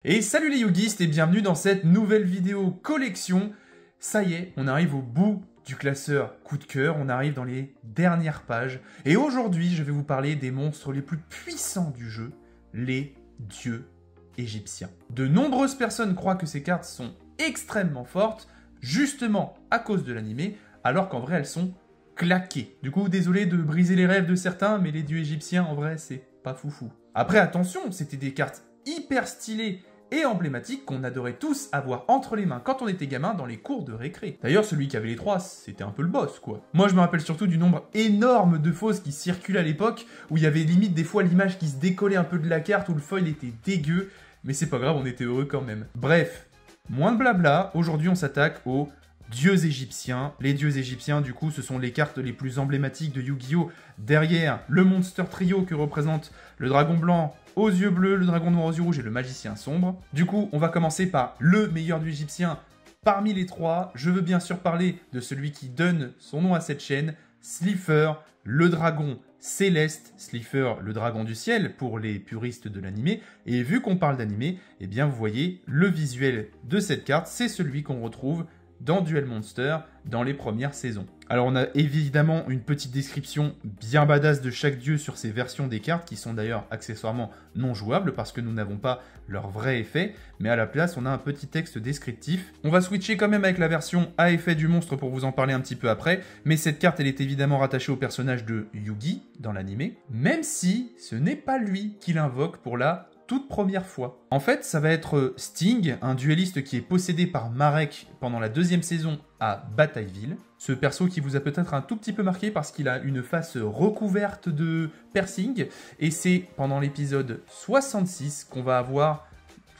Et salut les yogistes et bienvenue dans cette nouvelle vidéo collection. Ça y est, on arrive au bout du classeur coup de cœur, on arrive dans les dernières pages. Et aujourd'hui, je vais vous parler des monstres les plus puissants du jeu, les dieux égyptiens. De nombreuses personnes croient que ces cartes sont extrêmement fortes, justement à cause de l'animé, alors qu'en vrai elles sont claquées. Du coup, désolé de briser les rêves de certains, mais les dieux égyptiens, en vrai, c'est pas foufou. Après, attention, c'était des cartes hyper stylées et emblématiques qu'on adorait tous avoir entre les mains quand on était gamin dans les cours de récré. D'ailleurs, celui qui avait les trois, c'était un peu le boss, quoi. Moi, je me rappelle surtout du nombre énorme de fausses qui circulent à l'époque, où il y avait limite des fois l'image qui se décollait un peu de la carte, où le foil était dégueu, mais c'est pas grave, on était heureux quand même. Bref, moins de blabla, aujourd'hui on s'attaque aux dieux égyptiens. Les dieux égyptiens, du coup, ce sont les cartes les plus emblématiques de Yu-Gi-Oh! Derrière, le Monster Trio que représente le dragon blanc aux yeux bleus, le dragon noir aux yeux rouges et le magicien sombre. Du coup, on va commencer par le meilleur dieu égyptien parmi les trois. Je veux bien sûr parler de celui qui donne son nom à cette chaîne, Slifer, le dragon céleste, Slifer, le dragon du ciel pour les puristes de l'animé. Et vu qu'on parle d'animé, eh bien vous voyez, le visuel de cette carte, c'est celui qu'on retrouve dans Duel Monster dans les premières saisons. Alors on a évidemment une petite description bien badass de chaque dieu sur ces versions des cartes qui sont d'ailleurs accessoirement non jouables parce que nous n'avons pas leur vrai effet, mais à la place on a un petit texte descriptif. On va switcher quand même avec la version à effet du monstre pour vous en parler un petit peu après, mais cette carte elle est évidemment rattachée au personnage de Yugi dans l'animé, même si ce n'est pas lui qui l'invoque pour la toute première fois. En fait, ça va être Sting, un duelliste qui est possédé par Marek pendant la deuxième saison à Batailleville. Ce perso qui vous a peut-être un tout petit peu marqué parce qu'il a une face recouverte de piercing. Et c'est pendant l'épisode 66 qu'on va avoir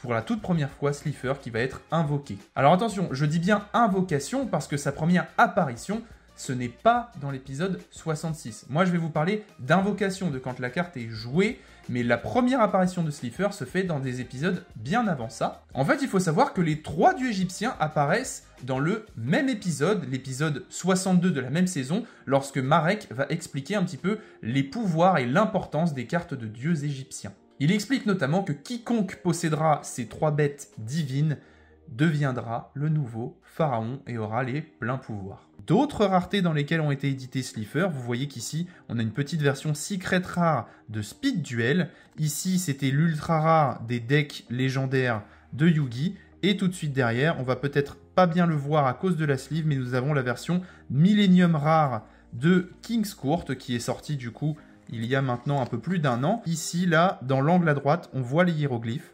pour la toute première fois Slifer qui va être invoqué. Alors attention, je dis bien invocation parce que sa première apparition, ce n'est pas dans l'épisode 66. Moi, je vais vous parler d'invocation, de quand la carte est jouée, mais la première apparition de Slifer se fait dans des épisodes bien avant ça. En fait, il faut savoir que les trois dieux égyptiens apparaissent dans le même épisode, l'épisode 62 de la même saison, lorsque Marek va expliquer un petit peu les pouvoirs et l'importance des cartes de dieux égyptiens. Il explique notamment que quiconque possédera ces trois bêtes divines deviendra le nouveau pharaon et aura les pleins pouvoirs. D'autres raretés dans lesquelles ont été édités Slifer, vous voyez qu'ici on a une petite version secret rare de Speed Duel. Ici c'était l'ultra rare des decks légendaires de Yugi. Et tout de suite derrière, on va peut-être pas bien le voir à cause de la sleeve, mais nous avons la version Millennium rare de King's Court qui est sortie du coup il y a maintenant un peu plus d'un an. Ici, là, dans l'angle à droite, on voit les hiéroglyphes.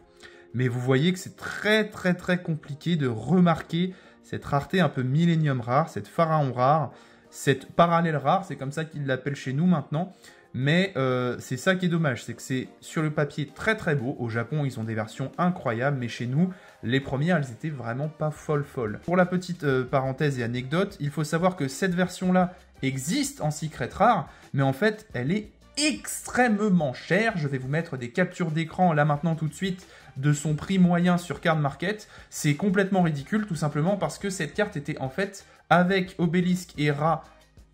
Mais vous voyez que c'est très compliqué de remarquer cette rareté un peu Millennium rare, cette pharaon rare, cette parallèle rare, c'est comme ça qu'ils l'appellent chez nous maintenant. Mais c'est ça qui est dommage, c'est que c'est sur le papier très beau. Au Japon, ils ont des versions incroyables, mais chez nous, les premières, elles étaient vraiment pas folles. Pour la petite parenthèse et anecdote, il faut savoir que cette version-là existe en secret rare, mais en fait, elle est extrêmement chère. Je vais vous mettre des captures d'écran là maintenant tout de suite de son prix moyen sur Card Market. C'est complètement ridicule tout simplement parce que cette carte était en fait avec Obélisque et Ra.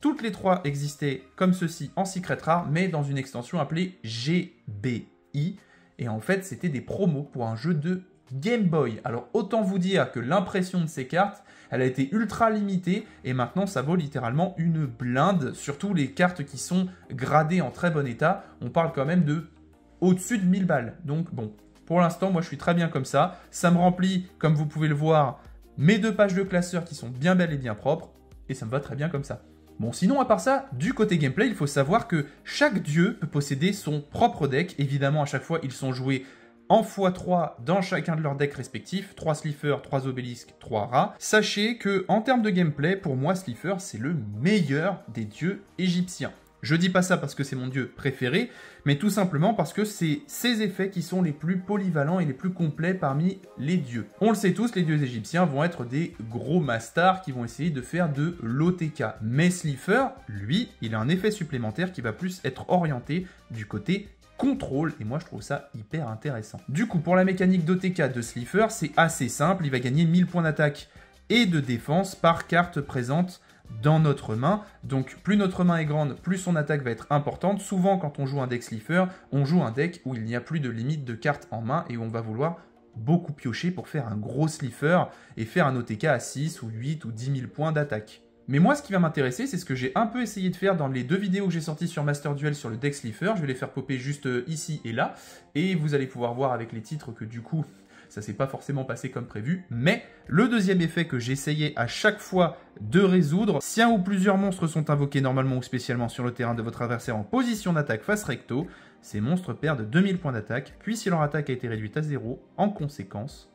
Toutes les trois existaient comme ceci en secret rare, mais dans une extension appelée GBI. Et en fait, c'était des promos pour un jeu de Game Boy. Alors autant vous dire que l'impression de ces cartes, elle a été ultra limitée et maintenant ça vaut littéralement une blinde. Surtout les cartes qui sont gradées en très bon état. On parle quand même de au-dessus de 1000 balles. Donc bon, pour l'instant, moi je suis très bien comme ça. Ça me remplit, comme vous pouvez le voir, mes 2 pages de classeur qui sont bien belles et bien propres. Et ça me va très bien comme ça. Bon, sinon, à part ça, du côté gameplay, il faut savoir que chaque dieu peut posséder son propre deck. Évidemment, à chaque fois, ils sont joués en x3 dans chacun de leurs decks respectifs. 3 Slifer, 3 Obélisques, 3 Ra. Sachez que, en termes de gameplay, pour moi, Slifer, c'est le meilleur des dieux égyptiens. Je dis pas ça parce que c'est mon dieu préféré, mais tout simplement parce que c'est ces effets qui sont les plus polyvalents et les plus complets parmi les dieux. On le sait tous, les dieux égyptiens vont être des gros masters qui vont essayer de faire de l'OTK. Mais Slifer, lui, il a un effet supplémentaire qui va plus être orienté du côté contrôle, et moi je trouve ça hyper intéressant. Du coup, pour la mécanique d'OTK de Slifer, c'est assez simple, il va gagner 1000 points d'attaque et de défense par carte présente dans notre main. Donc plus notre main est grande, plus son attaque va être importante. Souvent quand on joue un deck Slifer, on joue un deck où il n'y a plus de limite de cartes en main et où on va vouloir beaucoup piocher pour faire un gros Slifer et faire un OTK à 6 ou 8 ou 10 000 points d'attaque. Mais moi, ce qui va m'intéresser, c'est ce que j'ai un peu essayé de faire dans les 2 vidéos que j'ai sorties sur Master Duel sur le deck Slifer. Je vais les faire popper juste ici et là. Et vous allez pouvoir voir avec les titres que du coup, ça s'est pas forcément passé comme prévu. Mais le deuxième effet que j'essayais à chaque fois de résoudre, si un ou plusieurs monstres sont invoqués normalement ou spécialement sur le terrain de votre adversaire en position d'attaque face recto, ces monstres perdent 2000 points d'attaque. Puis si leur attaque a été réduite à 0, en conséquence,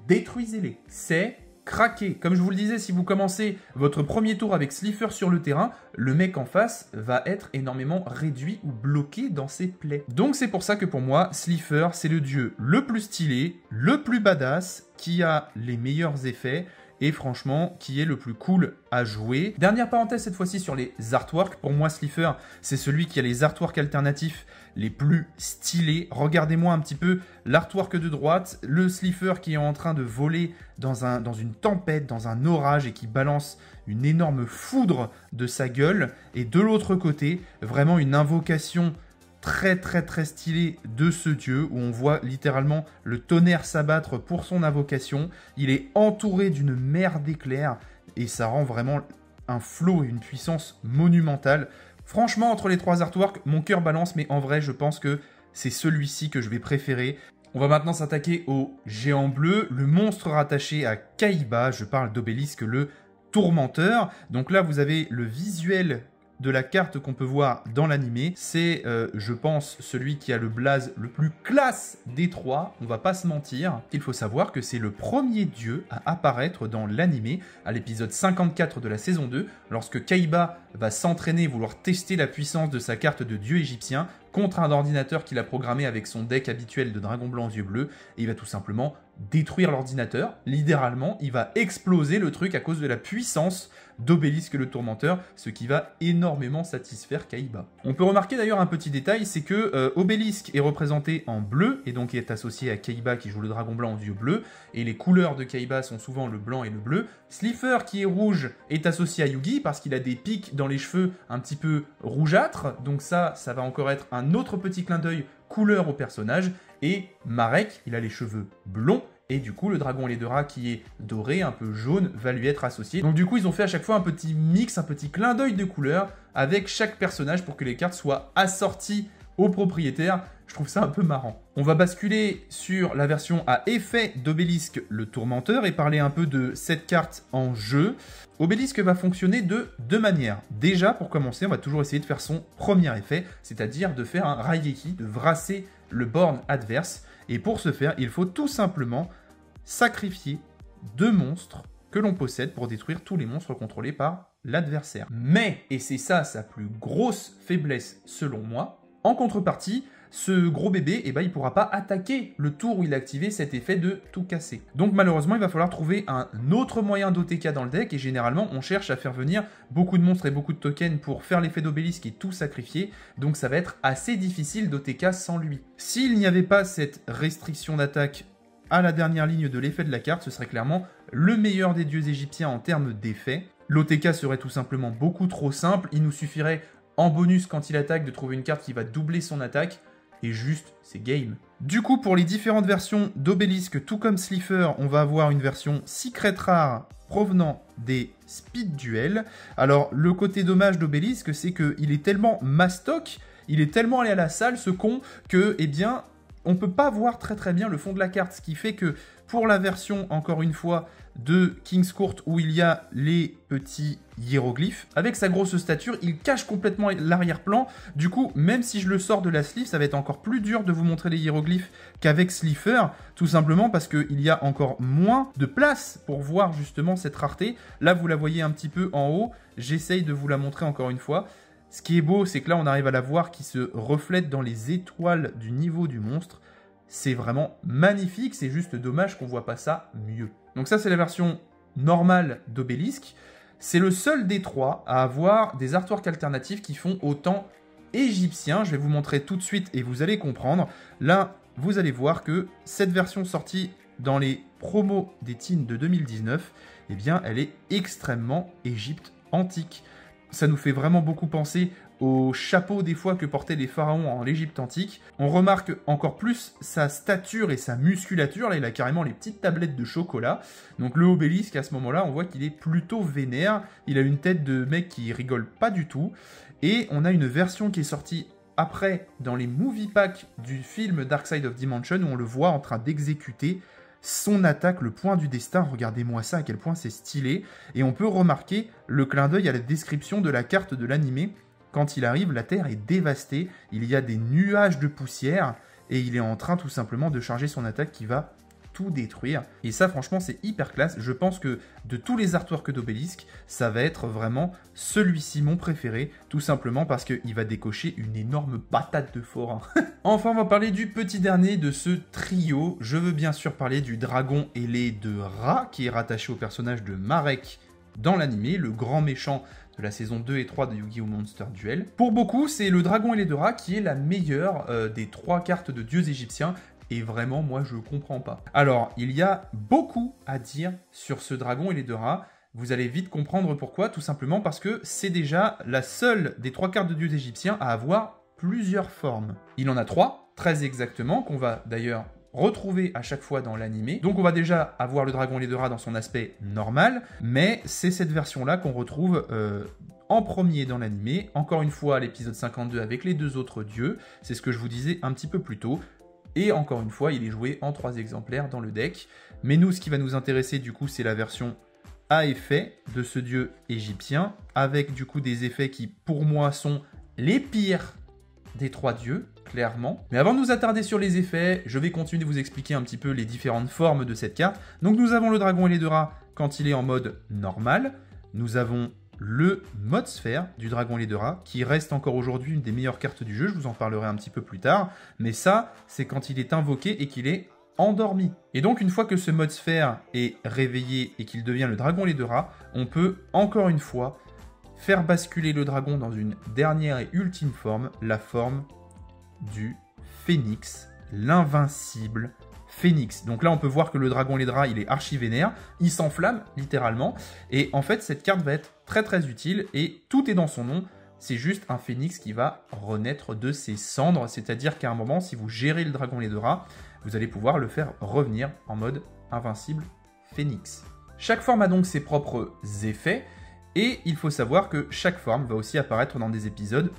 détruisez-les. C'est craquer. Comme je vous le disais, si vous commencez votre premier tour avec Slifer sur le terrain, le mec en face va être énormément réduit ou bloqué dans ses plaies. Donc c'est pour ça que pour moi, Slifer, c'est le dieu le plus stylé, le plus badass, qui a les meilleurs effets et franchement, qui est le plus cool à jouer. Dernière parenthèse cette fois-ci sur les artworks. Pour moi, Slifer, c'est celui qui a les artworks alternatifs les plus stylés. Regardez-moi un petit peu l'artwork de droite, le Slifer qui est en train de voler dans une tempête, dans un orage et qui balance une énorme foudre de sa gueule. Et de l'autre côté, vraiment une invocation très stylée de ce dieu où on voit littéralement le tonnerre s'abattre pour son invocation. Il est entouré d'une mer d'éclairs et ça rend vraiment un flow et une puissance monumentale. Franchement, entre les 3 artworks, mon cœur balance, mais en vrai, je pense que c'est celui-ci que je vais préférer. On va maintenant s'attaquer au géant bleu, le monstre rattaché à Kaiba. Je parle d'Obélisque, le tourmenteur. Donc là, vous avez le visuel de la carte qu'on peut voir dans l'animé. C'est, je pense, celui qui a le blaze le plus classe des 3. On va pas se mentir. Il faut savoir que c'est le premier dieu à apparaître dans l'animé à l'épisode 54 de la saison 2, lorsque Kaiba va s'entraîner, vouloir tester la puissance de sa carte de dieu égyptien contre un ordinateur qu'il a programmé avec son deck habituel de dragon blanc aux yeux bleus, et il va tout simplement détruire l'ordinateur. Littéralement, il va exploser le truc à cause de la puissance d'Obélisque le tourmenteur, ce qui va énormément satisfaire Kaiba. On peut remarquer d'ailleurs un petit détail, c'est que Obélisque est représenté en bleu, et donc est associé à Kaiba qui joue le dragon blanc aux yeux bleus, et les couleurs de Kaiba sont souvent le blanc et le bleu. Slifer, qui est rouge, est associé à Yugi, parce qu'il a des pics dans les cheveux un petit peu rougeâtres, donc ça va encore être un autre petit clin d'œil couleur au personnage. Et Marek, il a les cheveux blonds, et du coup le dragon Ledera qui est doré, un peu jaune, va lui être associé. Donc du coup ils ont fait à chaque fois un petit mix, un petit clin d'œil de couleurs avec chaque personnage pour que les cartes soient assorties au propriétaire. Je trouve ça un peu marrant. On va basculer sur la version à effet d'Obélisque le tourmenteur et parler un peu de cette carte en jeu. Obélisque va fonctionner de 2 manières. Déjà, pour commencer, on va toujours essayer de faire son premier effet, c'est-à-dire de faire un Raigeki, de vrasser le board adverse. Et pour ce faire, il faut tout simplement sacrifier 2 monstres que l'on possède pour détruire tous les monstres contrôlés par l'adversaire. Mais, et c'est ça sa plus grosse faiblesse selon moi, en contrepartie, ce gros bébé, il ne pourra pas attaquer le tour où il a activé cet effet de tout casser. Donc malheureusement, il va falloir trouver un autre moyen d'OTK dans le deck, et généralement, on cherche à faire venir beaucoup de monstres et beaucoup de tokens pour faire l'effet d'Obélisque et tout sacrifier, donc ça va être assez difficile d'OTK sans lui. S'il n'y avait pas cette restriction d'attaque à la dernière ligne de l'effet de la carte, ce serait clairement le meilleur des dieux égyptiens en termes d'effet. L'OTK serait tout simplement beaucoup trop simple, il nous suffirait en bonus quand il attaque de trouver une carte qui va doubler son attaque, et juste, c'est game. Du coup, pour les différentes versions d'Obélisque, tout comme Slifer, on va avoir une version secret rare provenant des speed duels. Alors, le côté dommage d'Obélisque, c'est qu'il est tellement mastoc, il est tellement allé à la salle, ce con, que, eh bien, on peut pas voir très bien le fond de la carte, ce qui fait que pour la version, encore une fois, de King's Court où il y a les petits hiéroglyphes, avec sa grosse stature, il cache complètement l'arrière-plan. Du coup, même si je le sors de la sleeve, ça va être encore plus dur de vous montrer les hiéroglyphes qu'avec Slifer, tout simplement parce qu'il y a encore moins de place pour voir justement cette rareté. Là, vous la voyez un petit peu en haut, j'essaye de vous la montrer encore une fois. Ce qui est beau, c'est que là, on arrive à la voir qui se reflète dans les étoiles du niveau du monstre. C'est vraiment magnifique, c'est juste dommage qu'on ne voit pas ça mieux. Donc ça, c'est la version normale d'Obélisque. C'est le seul des 3 à avoir des artworks alternatifs qui font autant égyptien. Je vais vous montrer tout de suite et vous allez comprendre. Là, vous allez voir que cette version sortie dans les promos des teens de 2019, eh bien, elle est extrêmement Égypte antique. Ça nous fait vraiment beaucoup penser au chapeau des fois que portaient les pharaons en l'Égypte antique. On remarque encore plus sa stature et sa musculature. Là, il a carrément les petites tablettes de chocolat. Donc le obélisque, à ce moment-là, on voit qu'il est plutôt vénère. Il a une tête de mec qui rigole pas du tout. Et on a une version qui est sortie après dans les movie packs du film Dark Side of Dimension où on le voit en train d'exécuter son attaque, le point du destin. Regardez-moi ça, à quel point c'est stylé. Et on peut remarquer le clin d'œil à la description de la carte de l'animé. Quand il arrive, la Terre est dévastée, il y a des nuages de poussière, et il est en train tout simplement de charger son attaque qui va tout détruire. Et ça, franchement, c'est hyper classe. Je pense que de tous les artworks d'Obélisque, ça va être vraiment celui-ci mon préféré, tout simplement parce qu'il va décocher une énorme patate de forain. Enfin, on va parler du petit dernier de ce trio. Je veux bien sûr parler du dragon ailé de Ra, qui est rattaché au personnage de Marek dans l'animé, le grand méchant de la saison 2 et 3 de Yu-Gi-Oh! Monster Duel. Pour beaucoup, c'est le dragon ailé de Ra qui est la meilleure des 3 cartes de dieux égyptiens. Et vraiment, moi, je comprends pas. Alors, il y a beaucoup à dire sur ce dragon ailé de Ra. Vous allez vite comprendre pourquoi, tout simplement parce que c'est déjà la seule des 3 cartes de dieux égyptiens à avoir plusieurs formes. Il en a 3, très exactement, qu'on va d'ailleurs retrouver à chaque fois dans l'animé. Donc on va déjà avoir le dragon ailé de Ra dans son aspect normal, mais c'est cette version-là qu'on retrouve en premier dans l'animé. Encore une fois, à l'épisode 52 avec les 2 autres dieux, c'est ce que je vous disais un petit peu plus tôt. Et encore une fois, il est joué en 3 exemplaires dans le deck. Mais nous, ce qui va nous intéresser, du coup, c'est la version à effet de ce dieu égyptien, avec du coup des effets qui, pour moi, sont les pires des 3 dieux, clairement. Mais avant de nous attarder sur les effets, je vais continuer de vous expliquer un petit peu les différentes formes de cette carte. Donc nous avons le dragon ailé de Ra quand il est en mode normal. Nous avons le mode sphère du dragon ailé de Ra, qui reste encore aujourd'hui une des meilleures cartes du jeu, je vous en parlerai un petit peu plus tard, mais ça, c'est quand il est invoqué et qu'il est endormi. Et donc, une fois que ce mode sphère est réveillé et qu'il devient le dragon ailé de Ra, on peut, encore une fois, faire basculer le dragon dans une dernière et ultime forme, la forme du phénix, l'invincible Phénix. Donc là, on peut voir que le dragon ailé de Ra, il est archi vénère, il s'enflamme littéralement, et en fait, cette carte va être très très utile, et tout est dans son nom, c'est juste un phénix qui va renaître de ses cendres, c'est-à-dire qu'à un moment, si vous gérez le dragon ailé de Ra, vous allez pouvoir le faire revenir en mode invincible phénix. Chaque forme a donc ses propres effets, et il faut savoir que chaque forme va aussi apparaître dans des épisodes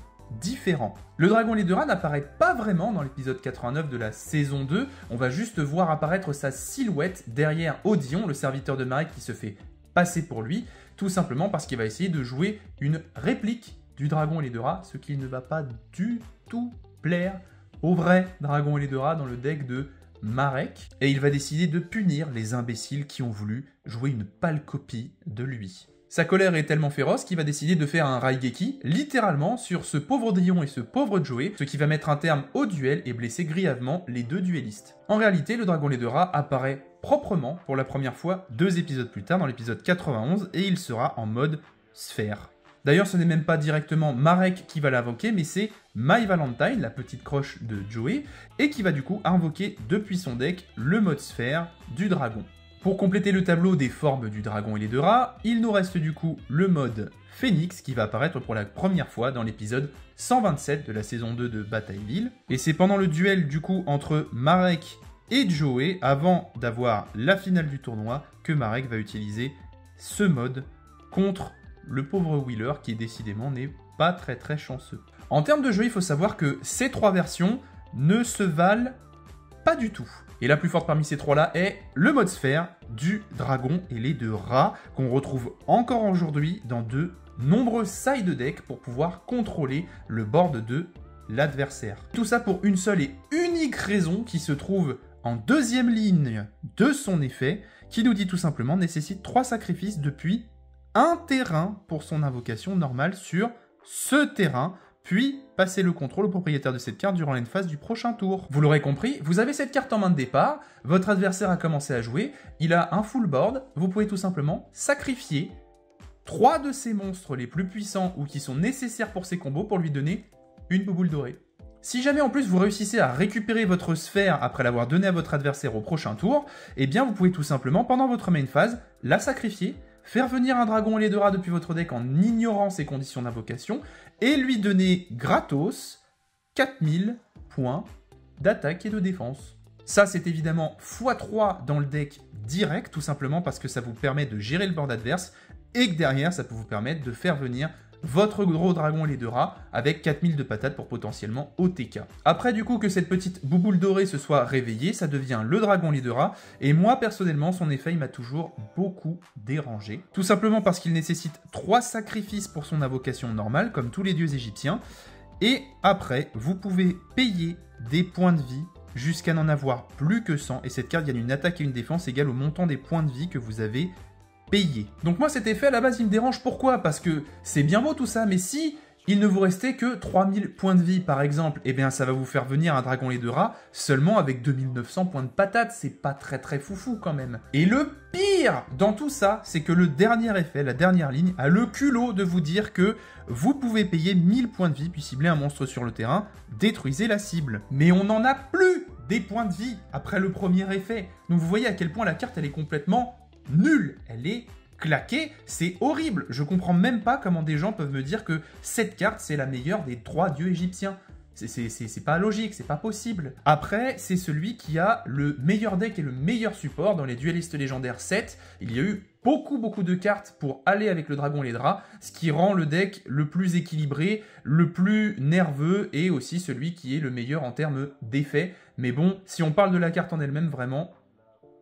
différents. Le dragon ailé de Ra n'apparaît pas vraiment dans l'épisode 89 de la saison 2, on va juste voir apparaître sa silhouette derrière Oedion, le serviteur de Marek qui se fait passer pour lui, tout simplement parce qu'il va essayer de jouer une réplique du dragon ailé de Ra, ce qui ne va pas du tout plaire au vrai dragon ailé de Ra dans le deck de Marek, et il va décider de punir les imbéciles qui ont voulu jouer une pâle copie de lui. Sa colère est tellement féroce qu'il va décider de faire un Raigeki, littéralement, sur ce pauvre Drion et ce pauvre Joey, ce qui va mettre un terme au duel et blesser grièvement les 2 duellistes. En réalité, le dragon ailé de Ra apparaît proprement pour la première fois 2 épisodes plus tard, dans l'épisode 91, et il sera en mode sphère. D'ailleurs, ce n'est même pas directement Marek qui va l'invoquer, mais c'est My Valentine, la petite croche de Joey, et qui va du coup invoquer depuis son deck le mode sphère du dragon. Pour compléter le tableau des formes du dragon ailé de Ra, il nous reste du coup le mode Phénix qui va apparaître pour la première fois dans l'épisode 127 de la saison 2 de Batailleville. Et c'est pendant le duel du coup entre Marek et Joey, avant d'avoir la finale du tournoi, que Marek va utiliser ce mode contre le pauvre Wheeler qui décidément n'est pas très très chanceux. En termes de jeu, il faut savoir que ces 3 versions ne se valent pas du tout. Et la plus forte parmi ces 3-là est le mode sphère du dragon ailé de Ra, qu'on retrouve encore aujourd'hui dans de nombreux side decks pour pouvoir contrôler le board de l'adversaire. Tout ça pour une seule et unique raison qui se trouve en 2e ligne de son effet, qui nous dit tout simplement nécessite 3 sacrifices depuis un terrain pour son invocation normale sur ce terrain, puis passez le contrôle au propriétaire de cette carte durant l'endphase du prochain tour. Vous l'aurez compris, vous avez cette carte en main de départ, votre adversaire a commencé à jouer, il a un full board, vous pouvez tout simplement sacrifier 3 de ces monstres les plus puissants ou qui sont nécessaires pour ces combos pour lui donner une bouboule dorée. Si jamais en plus vous réussissez à récupérer votre sphère après l'avoir donnée à votre adversaire au prochain tour, eh bien vous pouvez tout simplement, pendant votre main phase, la sacrifier, faire venir un dragon et les 2 rats depuis votre deck en ignorant ses conditions d'invocation, et lui donner gratos 4000 points d'attaque et de défense. Ça, c'est évidemment x3 dans le deck direct, tout simplement parce que ça vous permet de gérer le board adverse, et que derrière, ça peut vous permettre de faire venir votre gros dragon et les 2 rats avec 4000 de patates pour potentiellement OTK. Après du coup que cette petite bouboule dorée se soit réveillée, ça devient le dragon et les 2 rats, et moi personnellement son effet il m'a toujours beaucoup dérangé. Tout simplement parce qu'il nécessite 3 sacrifices pour son invocation normale, comme tous les dieux égyptiens, et après vous pouvez payer des points de vie jusqu'à n'en avoir plus que 100, et cette carte gagne une attaque et une défense égale au montant des points de vie que vous avez payé. Donc moi cet effet à la base il me dérange, pourquoi? Parce que c'est bien beau tout ça, mais si il ne vous restait que 3000 points de vie par exemple, eh bien ça va vous faire venir un dragon et 2 rats seulement avec 2900 points de patate, c'est pas très foufou quand même. Et le pire dans tout ça, c'est que le dernier effet, la dernière ligne, a le culot de vous dire que vous pouvez payer 1000 points de vie puis cibler un monstre sur le terrain, détruisez la cible. Mais on n'en a plus des points de vie après le premier effet. Donc vous voyez à quel point la carte elle est complètement nulle, elle est claquée, c'est horrible. Je comprends même pas comment des gens peuvent me dire que cette carte c'est la meilleure des 3 dieux égyptiens. C'est pas logique, c'est pas possible. Après, c'est celui qui a le meilleur deck et le meilleur support dans les duellistes légendaires 7. Il y a eu beaucoup de cartes pour aller avec le dragon et les draps, ce qui rend le deck le plus équilibré, le plus nerveux et aussi celui qui est le meilleur en termes d'effet. Mais bon, si on parle de la carte en elle-même, vraiment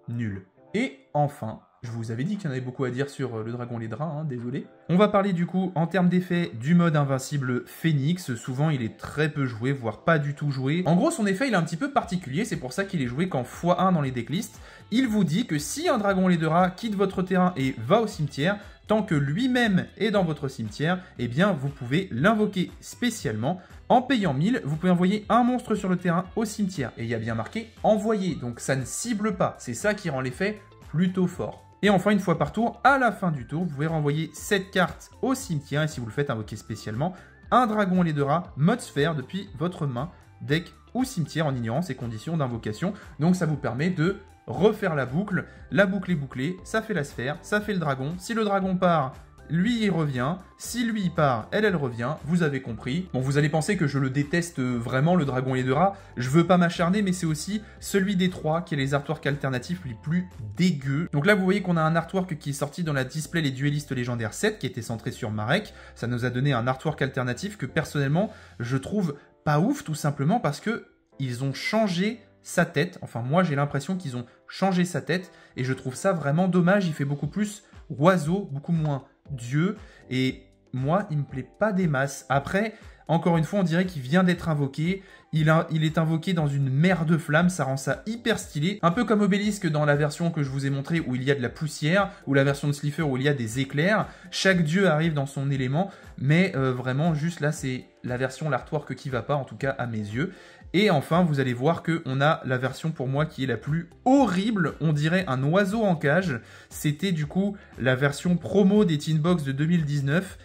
nul. Et enfin, je vous avais dit qu'il y en avait beaucoup à dire sur le dragon et les draps, hein, désolé. On va parler du coup, en termes d'effet, du mode invincible Phoenix. Souvent, il est très peu joué, voire pas du tout joué. En gros, son effet, il est un petit peu particulier, c'est pour ça qu'il est joué qu'en x1 dans les decklists. Il vous dit que si un dragon et les 2 rats quitte votre terrain et va au cimetière, tant que lui-même est dans votre cimetière, eh bien, vous pouvez l'invoquer spécialement. En payant 1000, vous pouvez envoyer un monstre sur le terrain au cimetière. Et il y a bien marqué « envoyer », donc ça ne cible pas. C'est ça qui rend l'effet plutôt fort. Et enfin, une fois par tour, à la fin du tour, vous pouvez renvoyer cette carte au cimetière, et si vous le faites invoquer spécialement, un dragon et les 2 rats mode sphère depuis votre main, deck ou cimetière en ignorant ses conditions d'invocation. Donc ça vous permet de refaire la boucle est bouclée, ça fait la sphère, ça fait le dragon. Si le dragon part, lui il revient, si lui il part, elle revient, vous avez compris. Bon, vous allez penser que je le déteste vraiment, le dragon et les 2 rats, je veux pas m'acharner, mais c'est aussi celui des 3 qui est les artworks alternatifs les plus dégueux. Donc là vous voyez qu'on a un artwork qui est sorti dans la display Les Duellistes Légendaires 7, qui était centré sur Marek. Ça nous a donné un artwork alternatif que personnellement je trouve pas ouf, tout simplement parce que ils ont changé sa tête. Enfin moi j'ai l'impression qu'ils ont changé sa tête, et je trouve ça vraiment dommage. Il fait beaucoup plus oiseau, beaucoup moins dieu, et moi il me plaît pas des masses. Après, encore une fois, on dirait qu'il vient d'être invoqué, il est invoqué dans une mer de flammes, ça rend ça hyper stylé, un peu comme Obélisque dans la version que je vous ai montré où il y a de la poussière, ou la version de Slifer où il y a des éclairs. Chaque dieu arrive dans son élément, mais vraiment juste là c'est la version, l'artwork qui va pas, en tout cas à mes yeux. Et enfin, vous allez voir qu'on a la version pour moi qui est la plus horrible, on dirait un oiseau en cage. C'était du coup la version promo des Teen Box de 2019.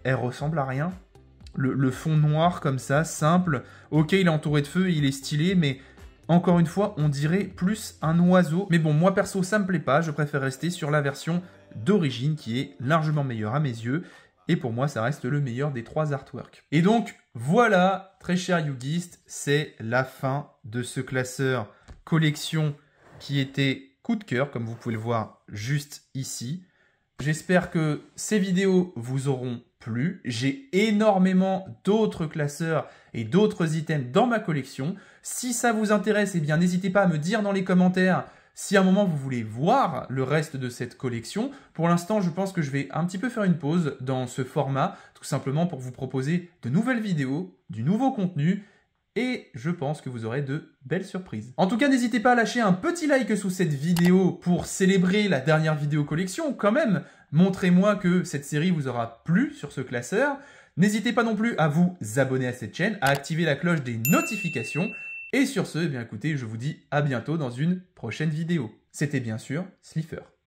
Elle ressemble à rien. Le fond noir comme ça, simple. Ok, il est entouré de feu, il est stylé, mais encore une fois, on dirait plus un oiseau. Mais bon, moi perso, ça me plaît pas. Je préfère rester sur la version d'origine qui est largement meilleure à mes yeux. Et pour moi, ça reste le meilleur des 3 artworks. Et donc, voilà, très cher Yugistes, c'est la fin de ce classeur collection qui était coup de cœur, comme vous pouvez le voir juste ici. J'espère que ces vidéos vous auront plu. J'ai énormément d'autres classeurs et d'autres items dans ma collection. Si ça vous intéresse, eh bien n'hésitez pas à me dire dans les commentaires si à un moment vous voulez voir le reste de cette collection. Pour l'instant, je pense que je vais un petit peu faire une pause dans ce format, tout simplement pour vous proposer de nouvelles vidéos, du nouveau contenu, et je pense que vous aurez de belles surprises. En tout cas, n'hésitez pas à lâcher un petit like sous cette vidéo pour célébrer la dernière vidéo collection. Quand même, montrez-moi que cette série vous aura plu sur ce classeur. N'hésitez pas non plus à vous abonner à cette chaîne, à activer la cloche des notifications. Et sur ce, eh bien écoutez, je vous dis à bientôt dans une prochaine vidéo. C'était bien sûr Slifer.